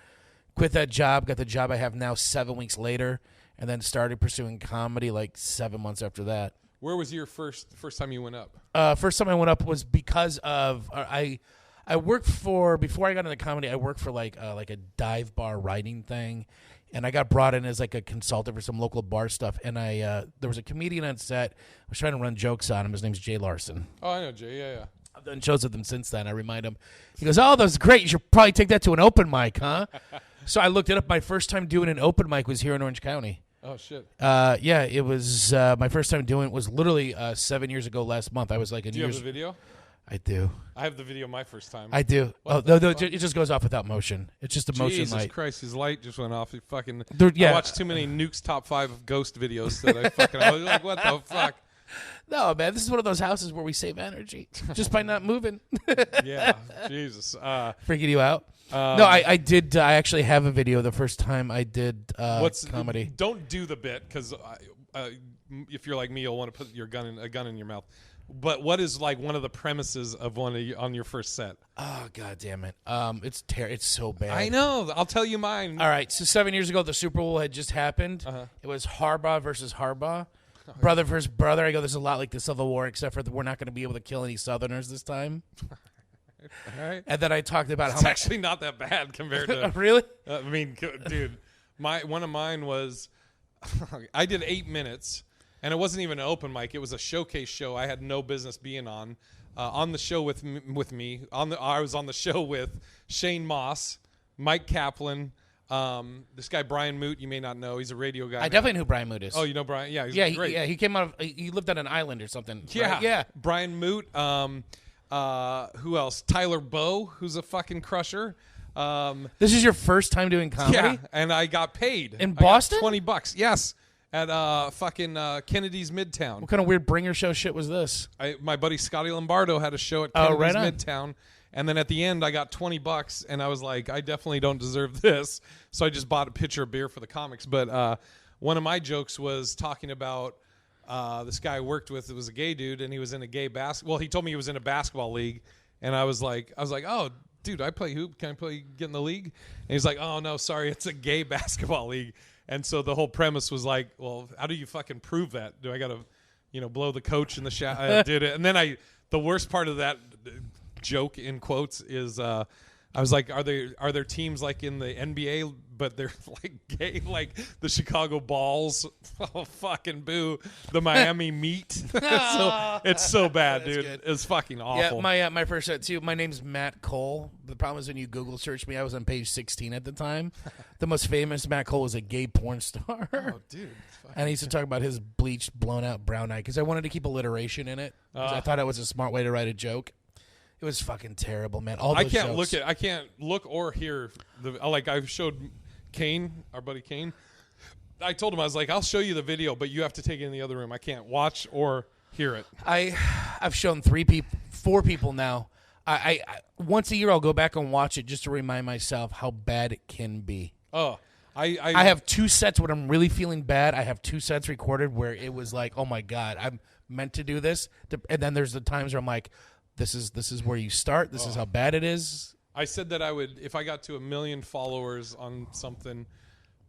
Quit that job, got the job I have now 7 weeks later, and then started pursuing comedy 7 months after that. Where was your first time you went up? First time I went up was because of I worked for, before I got into comedy, I worked for a dive bar writing thing, and I got brought in as a consultant for some local bar stuff. And there was a comedian on set. I was trying to run jokes on him. His name's Jay Larson. Oh, I know Jay. Yeah. I've done shows with him since then. I remind him. He goes, "Oh, that's great. You should probably take that to an open mic, huh?" So I looked it up. My first time doing an open mic was here in Orange County. Oh, shit. Yeah, it was my first time doing it was literally 7 years ago last month. I was like, do you have the video? I do. I have the video my first time. I do. No, it just goes off without motion. It's just a motion light. Jesus Christ, his light just went off. He fucking. Yeah. I watched too many Nuke's top 5 ghost videos that I was like, what the fuck? No, man, this is one of those houses where we save energy just by not moving. Yeah, Jesus. Freaking you out? No, I did. I actually have a video the first time I did comedy. Don't do the bit because if you're like me, you'll want to put a gun in your mouth. But what is like one of the premises of on your first set? Oh, God damn it. It's so bad. I know. I'll tell you mine. All right. So 7 years ago, the Super Bowl had just happened. It was Harbaugh versus Harbaugh. Brother versus brother. I go, this is a lot like the Civil War, except for we're not going to be able to kill any Southerners this time. All right. And then I talked about it's actually not that bad compared to. Really? I mean, dude, one of mine was I did 8 minutes. And it wasn't even an open mic. It was a showcase show I had no business being on. On the show with me, I was on the show with Shane Moss, Mike Kaplan, this guy Brian Moot. You may not know. He's a radio guy. I definitely know who Brian Moot is. Oh, you know Brian? Yeah, he's great. Yeah, he came out. He lived on an island or something. Yeah, right? Yeah. Brian Moot. Who else? Tyler Bowe, who's a fucking crusher. This is your first time doing comedy? Yeah, and I got paid in Boston. $20. Yes. At fucking Kennedy's Midtown. What kind of weird bringer show shit was this? My buddy Scotty Lombardo had a show at Kennedy's Midtown, and then at the end I got $20, and I was like, I definitely don't deserve this, so I just bought a pitcher of beer for the comics. But one of my jokes was talking about this guy I worked with. It was a gay dude, and he was in a gay basketball. Well, he told me he was in a basketball league, and I was like, oh, dude, I play hoop. Can I get in the league? And he's like, oh no, sorry, it's a gay basketball league. And so the whole premise was like, well, how do you fucking prove that? Do I got to, blow the coach in the shot? I did it. And then the worst part of that joke in quotes is I was like, are there teams like in the NBA, but they're like gay, like the Chicago Bulls? Oh, fucking boo. The Miami Meat. So it's so bad, dude. Good. It's fucking awful. Yeah, my first set too. My name's Matt Cole. The problem is when you Google search me, I was on page 16 at the time. The most famous Matt Cole was a gay porn star. Oh, dude. And he used to talk about his bleached, blown out brown eye because I wanted to keep alliteration in it. I thought it was a smart way to write a joke. It was fucking terrible, man. I can't look or hear I showed Kane, our buddy Kane. I told him, I was like, I'll show you the video, but you have to take it in the other room. I can't watch or hear it. I've shown 4 people now. I once a year I'll go back and watch it just to remind myself how bad it can be. Oh, I have 2 sets when I'm really feeling bad. I have 2 sets recorded where it was like, oh my God, I'm meant to do this. And then there's the times where I'm like, this is where you start. This is how bad it is. I said that I would, if I got to 1 million followers on something,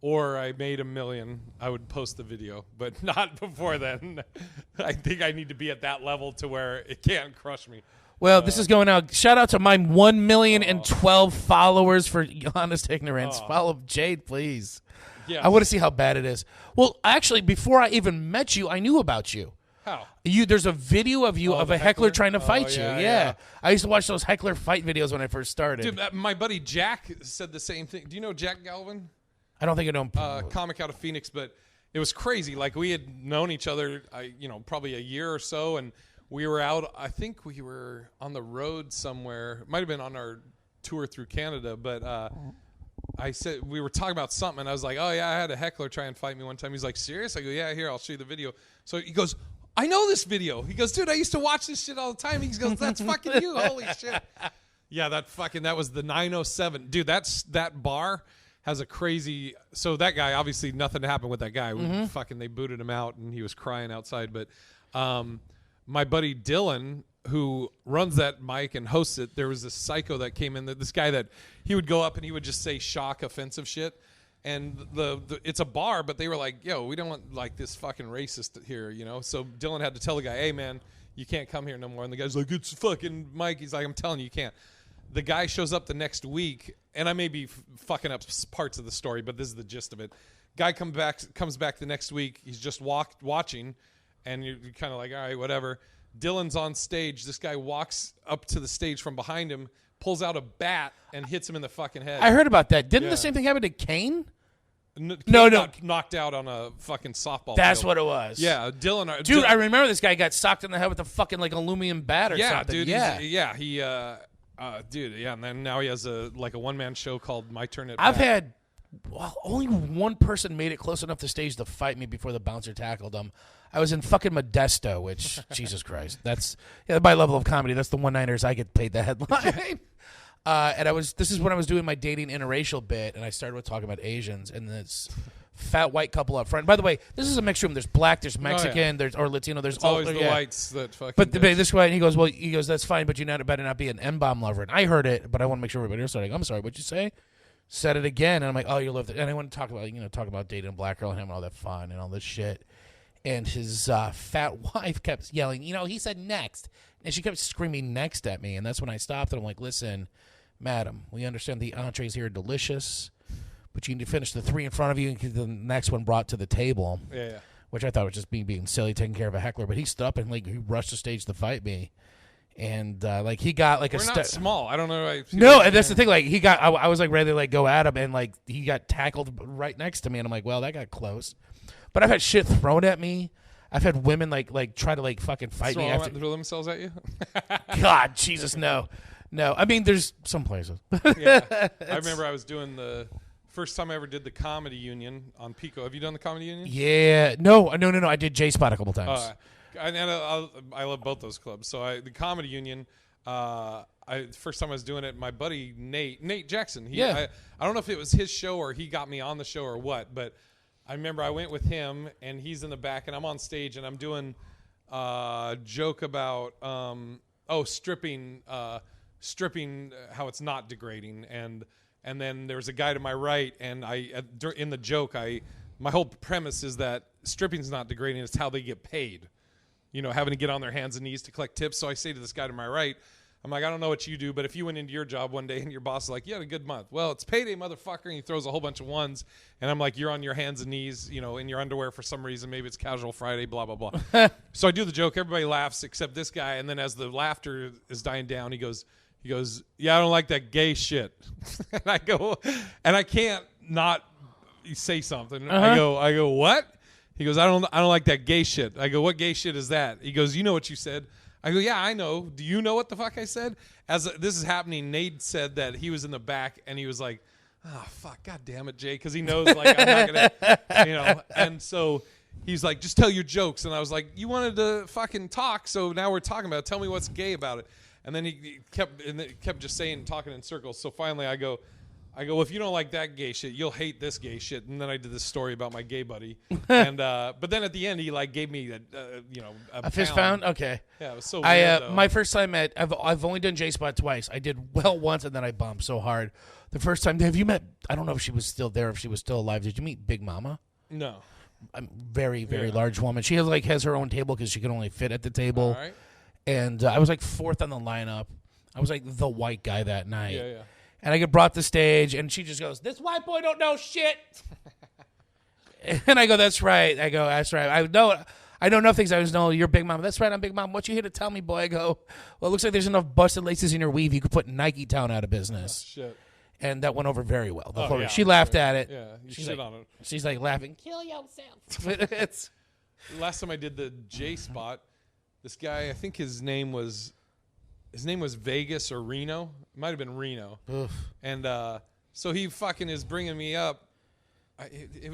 or I made 1 million, I would post the video, but not before then. I think I need to be at that level to where it can't crush me. Well, this is going out. Shout out to my 1,012,000 followers for honest ignorance. Follow Jade, please. Yeah. I want to see how bad it is. Well, actually, before I even met you, I knew about you. How? There's a video of you of a heckler trying to fight you. Yeah. I used to watch those heckler fight videos when I first started. Dude, my buddy Jack said the same thing. Do you know Jack Galvin? I don't think I know him. Comic out of Phoenix, but it was crazy. Like, we had known each other, probably a year or so, and we were out. I think we were on the road somewhere. It might have been on our tour through Canada, but I said we were talking about something, and I was like, oh, yeah, I had a heckler try and fight me one time. He's like, serious? I go, yeah, here, I'll show you the video. So he goes, I know this video. He goes, dude, I used to watch this shit all the time. He goes, that's fucking you. Holy shit. Yeah, that was the 907. Dude, that bar has a crazy. So that guy, obviously nothing happened with that guy. They booted him out and he was crying outside. But my buddy Dylan, who runs that mic and hosts it, there was this psycho that came in, this guy that he would go up and he would just say shock offensive shit. And it's a bar, but they were like, yo, we don't want like this fucking racist here, So Dylan had to tell the guy, hey, man, you can't come here no more. And the guy's like, it's fucking Mike. He's like, I'm telling you can't. The guy shows up the next week, and I may be fucking up parts of the story, but this is the gist of it. Guy comes back the next week. He's just watching, and you're kind of like, all right, whatever. Dylan's on stage. This guy walks up to the stage from behind him, pulls out a bat, and hits him in the fucking head. I heard about that. Didn't the same thing happen to Kane? No. Got knocked out on a fucking softball That's field. what it was. Yeah, Dylan. Dude, I remember this guy got socked in the head with a fucking like aluminum bat or something. Dude, yeah, he and then now he has a one-man show called My Turn at I've Bat. had only one person made it close enough to stage to fight me before the bouncer tackled him. I was in fucking Modesto, which Jesus Christ, that's my level of comedy. That's the one-niners I get paid the headline. And this is when I was doing my dating interracial bit, and I started with talking about Asians and this fat white couple up front. By the way, this is a mixed room. There's black, there's Mexican, there's or Latino. There's always the whites that fucking. But this guy, and he goes, that's fine, but you better not be an M-bomb lover. And I heard it, but I want to make sure everybody else starting. I'm sorry, what'd you say? Said it again, and I'm like, oh, you love it. And I want to talk about dating a black girl and him and all that fun and all this shit. And his fat wife kept yelling, he said next. And she kept screaming next at me. And that's when I stopped, and I'm like, listen, madam, we understand the entrees here are delicious, but you need to finish the 3 in front of you and get the next one brought to the table. Yeah. Which I thought was just being silly, taking care of a heckler. But he stood up and he rushed the stage to fight me. And he got like we're not small. I don't know. No, and that's the thing. Like I was like ready to go at him, and like he got tackled right next to me, and I'm like, well, that got close. But I've had shit thrown at me. I've had women like try to like fucking fight me after throw themselves at you. God, Jesus, no. I mean, there's some places. Yeah, I remember I was doing the first time I ever did the Comedy Union on Pico. Have you done the Comedy Union? Yeah, no. I did J-Spot a couple times. I love both those clubs. So the Comedy Union, first time I was doing it, my buddy Nate Jackson. I don't know if it was his show or he got me on the show or what, but I remember I went with him and he's in the back and I'm on stage and I'm doing a joke about stripping, how it's not degrading, and then there was a guy to my right, and in the joke my whole premise is that stripping's not degrading, it's how they get paid. Having to get on their hands and knees to collect tips. So I say to this guy to my right, I'm like, I don't know what you do, but if you went into your job one day and your boss is like, you had a good month. Well, it's payday, motherfucker. And he throws a whole bunch of ones. And I'm like, you're on your hands and knees, in your underwear for some reason. Maybe it's casual Friday, blah, blah, blah. So I do the joke. Everybody laughs except this guy. And then as the laughter is dying down, he goes, yeah, I don't like that gay shit. And I go, and I can't not say something. Uh-huh. I go, what? He goes, I don't like that gay shit. I go, what gay shit is that? He goes, you know what you said. I go, yeah, I know. Do you know what the fuck I said? As this is happening, Nate said that he was in the back and he was like, oh, fuck, God damn it, Jay, because he knows, like, I'm not going to, And so he's like, just tell your jokes. And I was like, you wanted to fucking talk, so now we're talking about it. Tell me what's gay about it. And then he kept just talking in circles. So finally I go, well, if you don't like that gay shit, you'll hate this gay shit. And then I did this story about my gay buddy. And but then at the end, he gave me a fist pound. Okay. Yeah, it was so weird. My first time I've only done J-Spot twice. I did well once, and then I bombed so hard. The first time, have you met? I don't know if she was still there, if she was still alive. Did you meet Big Mama? No. A very, very large woman. She has her own table because she can only fit at the table. All right. And I was like 4th on the lineup. I was like the white guy that night. Yeah. And I get brought to stage, and she just goes, "This white boy don't know shit." And I go, "That's right." "That's right. I know enough things. I just know you're Big Mama." "That's right, I'm Big Mama. What you here to tell me, boy?" I go, "Well, it looks like there's enough busted laces in your weave. You could put Nike Town out of business." Oh, shit. And that went over very well. Yeah, she laughed at it. Yeah, you shit on it. She's like laughing. Kill yourself. Last time I did the J-Spot, this guy, I think his name was Vegas or Reno. It might have been Reno. Oof. And so he fucking is bringing me up.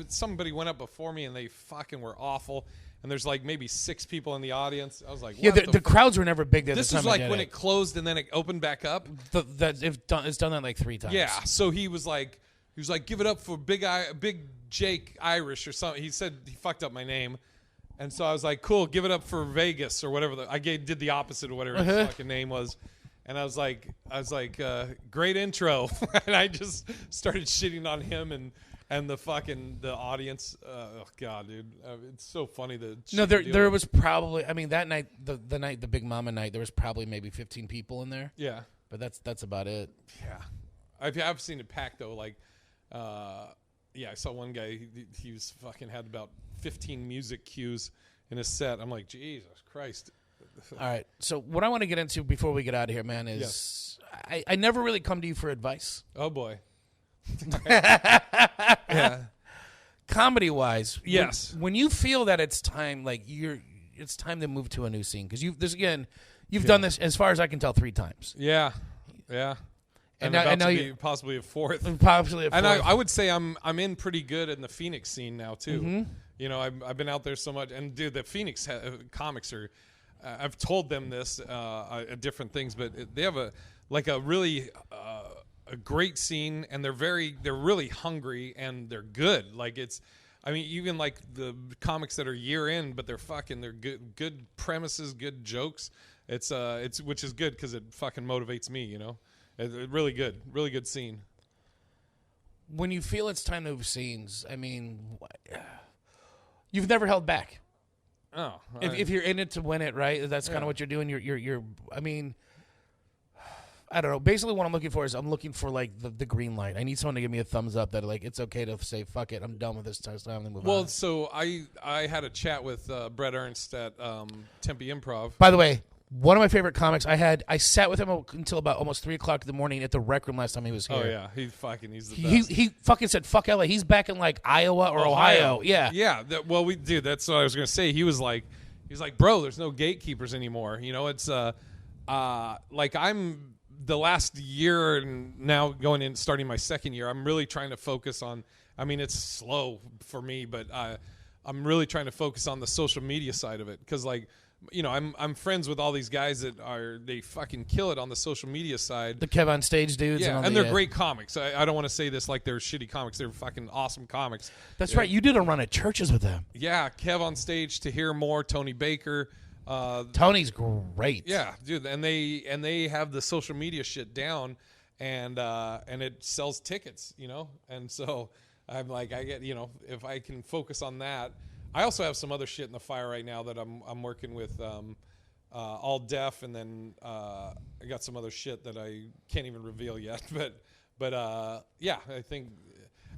Somebody went up before me and they fucking were awful. And there's like maybe 6 people in the audience. I was like, yeah, the crowds were never big. This was like when it closed and then it opened back up. It's done that like 3 times. Yeah. So he was like, give it up for Big Jake Irish or something. He said he fucked up my name. And so I was like, cool, give it up for Vegas or whatever. I did the opposite of whatever his fucking name was. And I was like, great intro. And I just started shitting on him and the audience. Oh God, dude, it's so funny. There was probably, that night, the Big Mama night, there was probably maybe 15 people in there. Yeah, but that's about it. Yeah, I've seen it packed though. Like, I saw one guy. He was fucking had about 15 music cues in his set. I'm like, Jesus Christ. All right. So what I want to get into before we get out of here, man, is I never really come to you for advice. Oh boy. Yeah. comedy-wise, yes. When you feel that it's time, like it's time to move to a new scene because you've done this as far as I can tell 3 times. Yeah. And now you possibly a fourth. And I would say I'm in pretty good in the Phoenix scene now too. Mm-hmm. You know, I've been out there so much, and dude, the Phoenix comics are. I've told them this at different things, but they have a really a great scene, and they're really hungry and they're good. Like I mean, even like the comics that are year in, but they're good premises, good jokes. It's which is good because it fucking motivates me, you know. Really good scene. When you feel it's time to move scenes, I mean, you've never held back. Oh, if you're in it to win it, right? That's kind of what you're doing. You're. I mean, I don't know. Basically, what I'm looking for is I'm looking for like the green light. I need someone to give me a thumbs up that like it's okay to say fuck it. I'm done with this. It's time to move on. Well, so I had a chat with Brett Ernst at Tempe Improv. By the way, one of my favorite comics. I sat with him until about almost 3:00 in the morning at the Rec Room last time he was here. Oh yeah, he's the best. He fucking said fuck LA. He's back in like Iowa or Ohio. Yeah. Yeah. That's what I was gonna say. He was like, bro, there's no gatekeepers anymore. You know, it's like I'm the last year and now starting my second year. I'm really trying to focus on. I mean, it's slow for me, but I'm really trying to focus on the social media side of it because like. You know, I'm friends with all these guys that they fucking kill it on the social media side. The Kev on Stage dudes. Yeah, and they're great comics. I don't want to say this like they're shitty comics. They're fucking awesome comics. That's right. You did a run at churches with them. Yeah, Kev on Stage, To Hear More, Tony Baker. Tony's great. Yeah, dude, and they have the social media shit down, and it sells tickets, you know. And so I'm like, I get, you know, if I can focus on that. I also have some other shit in the fire right now that I'm working with All Deaf, and then I got some other shit that I can't even reveal yet. But yeah, I think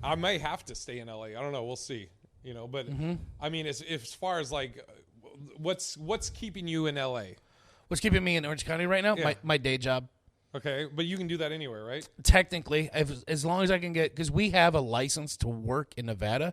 I may have to stay in LA. I don't know. We'll see. You know, but I mean, as far as like, what's keeping you in LA? What's keeping me in Orange County right now? Yeah. My day job. Okay, but you can do that anywhere, right? Technically, as long as I can get, because we have a license to work in Nevada.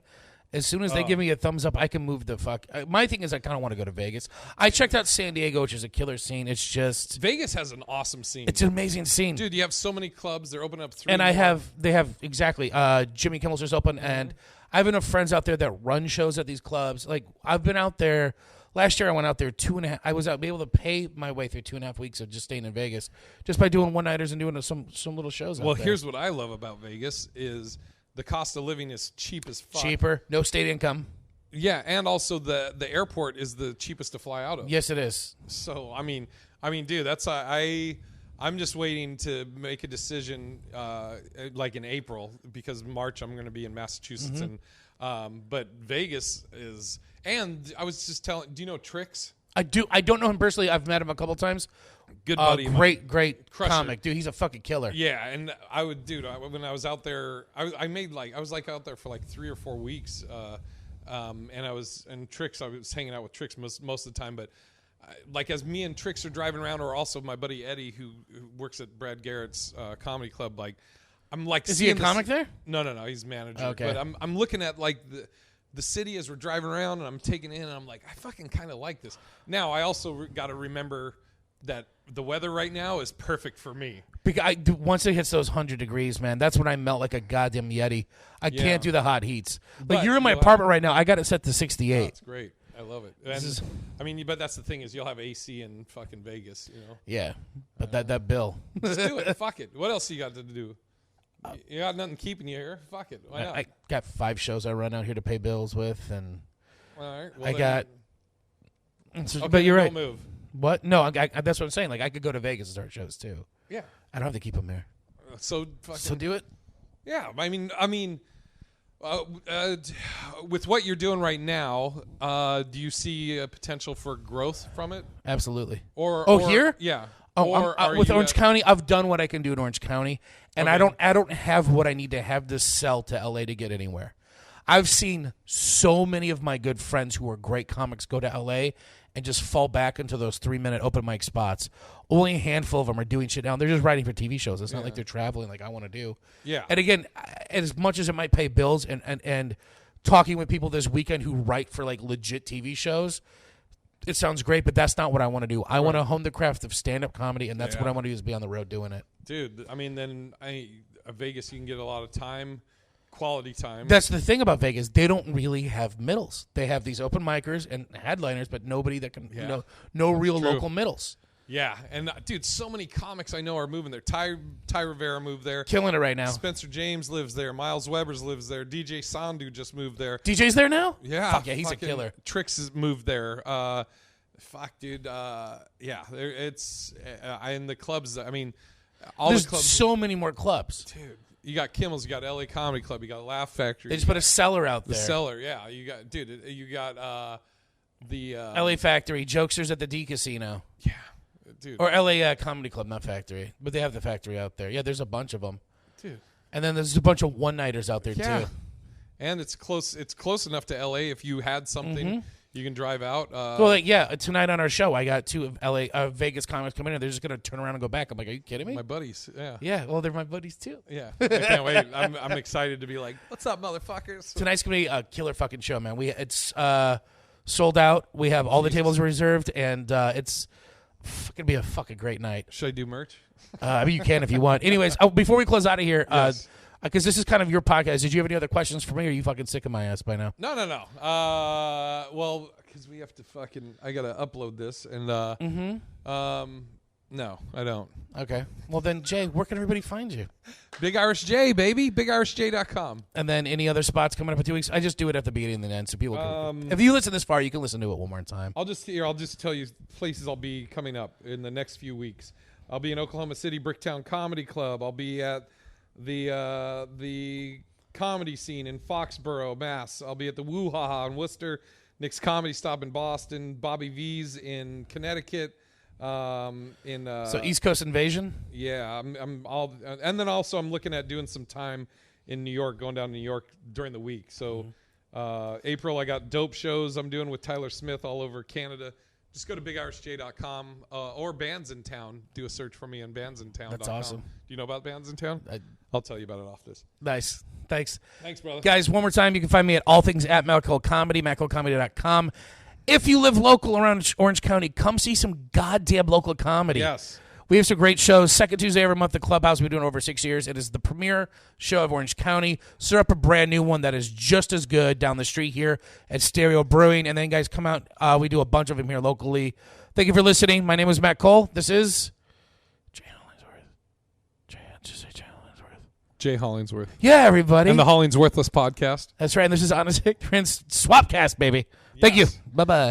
As soon as they give me a thumbs up, I can move the fuck. My thing is I kind of want to go to Vegas. I checked out San Diego, which is a killer scene. It's just... Vegas has an awesome scene. It's an amazing scene. Dude, you have so many clubs. They're opening up 3 And more. they have, exactly. Jimmy Kimmel's just open, and I have enough friends out there that run shows at these clubs. Like, I've been out there... Last year, I went out there 2.5... I was able to pay my way through 2.5 weeks of just staying in Vegas, just by doing one-nighters and doing some little shows out there. Well, here's what I love about Vegas is the cost of living is cheap as fuck. Cheaper. No state income. Yeah, and also the airport is the cheapest to fly out of. Yes, it is. So I mean, dude, that's I'm just waiting to make a decision like in April because March I'm going to be in Massachusetts and but Vegas is. And I was just telling, do you know Trix? I do. I don't know him personally. I've met him a couple times. Good buddy. Great Crusher. comic, dude. He's a fucking killer. Yeah, and I would, dude. When I was out there, I was out there for like 3 or 4 weeks. And Trix, I was hanging out with Trix most of the time, but like as me and Trix are driving around, or also my buddy Eddie who works at Brad Garrett's comedy club, like I'm like, is he a comic there? No, he's manager. Okay, but I'm looking at like the city as we're driving around, and I'm taking it in, and I'm like, I fucking kind of like this. Now I also got to remember that the weather right now is perfect for me. Because once it hits those 100 degrees, man, that's when I melt like a goddamn Yeti. I can't do the hot heats. Like you're in my apartment right now. I got it set to 68. Oh, that's great. I love it. And, I mean, but that's the thing is you'll have AC in fucking Vegas, you know. Yeah, but that bill. Just do it. Fuck it. What else you got to do? You got nothing keeping you here. Fuck it. Why not? I got 5 shows I run out here to pay bills with, and all right. Well, I got. Okay, but you're right. Move. What? No, that's what I'm saying. Like I could go to Vegas and start shows too. Yeah. I don't have to keep them there. So do it. Yeah, I mean, with what you're doing right now, do you see a potential for growth from it? Absolutely. Or here? Yeah. With Orange County, I've done what I can do in Orange County, and okay. I don't have what I need to have to sell to LA to get anywhere. I've seen so many of my good friends who are great comics go to LA and just fall back into those 3-minute open mic spots. Only a handful of them are doing shit now. They're just writing for TV shows. It's not like they're traveling like I want to do. Yeah. And again, as much as it might pay bills and talking with people this weekend who write for like legit TV shows. It sounds great, but that's not what I want to do. I want to hone the craft of stand-up comedy, and that's what I want to do is be on the road doing it. Dude, I mean, then Vegas, you can get a lot of time, quality time. That's the thing about Vegas. They don't really have middles. They have these open micers and headliners, but nobody that can, no real local middles. Yeah, and dude, so many comics I know are moving there. Ty Rivera moved there. Killing it right now. Spencer James lives there. Miles Weber's lives there. DJ Sandu just moved there. DJ's there now? Yeah. Fuck yeah, he's a killer. Trix has moved there. Fuck, dude. Yeah, it's in the clubs. I mean, There's the clubs. So many more clubs. Dude, you got Kimmel's, you got LA Comedy Club, you got Laugh Factory. They just put a cellar out there. The cellar, yeah. You got, dude, you got the LA Factory, Jokesters at the D Casino. Yeah. Dude. Or LA Comedy Club, not Factory. But they have the Factory out there. Yeah, there's a bunch of them. Dude. And then there's a bunch of one-nighters out there, too. And it's close enough to LA if you had something you can drive out. Tonight on our show, I got 2 of Vegas comics coming in. They're just going to turn around and go back. I'm like, are you kidding me? My buddies, yeah. Yeah, well, they're my buddies, too. Yeah, I can't wait. I'm excited to be like, what's up, motherfuckers? Tonight's going to be a killer fucking show, man. It's sold out. We have all the tables reserved, and it's going to be a fucking great night. Should I do merch? I mean, you can if you want. Anyways, before we close out of here, because this is kind of your podcast, did you have any other questions for me, or are you fucking sick of my ass by now? No. Well, because we have to I got to upload this, and no, I don't. Okay. Well, then, Jay, where can everybody find you? Big Irish J, baby. BigIrishJ.com. And then any other spots coming up in 2 weeks? I just do it at the beginning and the end, so people can. If you listen this far, you can listen to it one more time. I'll just tell you places I'll be coming up in the next few weeks. I'll be in Oklahoma City, Bricktown Comedy Club. I'll be at the comedy scene in Foxborough, Mass. I'll be at the Woo Ha Ha in Worcester, Nick's Comedy Stop in Boston, Bobby V's in Connecticut. So East Coast Invasion. Yeah, I'm all, and then also I'm looking at doing some time in New York, going down to New York during the week. So April, I got dope shows I'm doing with Tyler Smith all over Canada. Just go to BigIrishJ.com or Bands in Town. Do a search for me on bandsintown.com. That's awesome. Do you know about Bands in Town? I'll tell you about it off this. Nice. Thanks. Thanks, brother. Guys, one more time, you can find me at all things at Malco Comedy, MalcoComedy.com. If you live local around Orange County, come see some goddamn local comedy. Yes. We have some great shows. Second Tuesday every month, the Clubhouse. We've been doing it over 6 years. It is the premier show of Orange County. Start up a brand new one that is just as good down the street here at Stereo Brewing. And then, guys, come out. We do a bunch of them here locally. Thank you for listening. My name is Matt Cole. This is Jay Hollingsworth. Just say Jay Hollingsworth. Jay Hollingsworth. Yeah, everybody. And the HollingsWorthless podcast. That's right. And this is Honest Ignorance Swapcast, baby. Yes. Thank you. Bye-bye.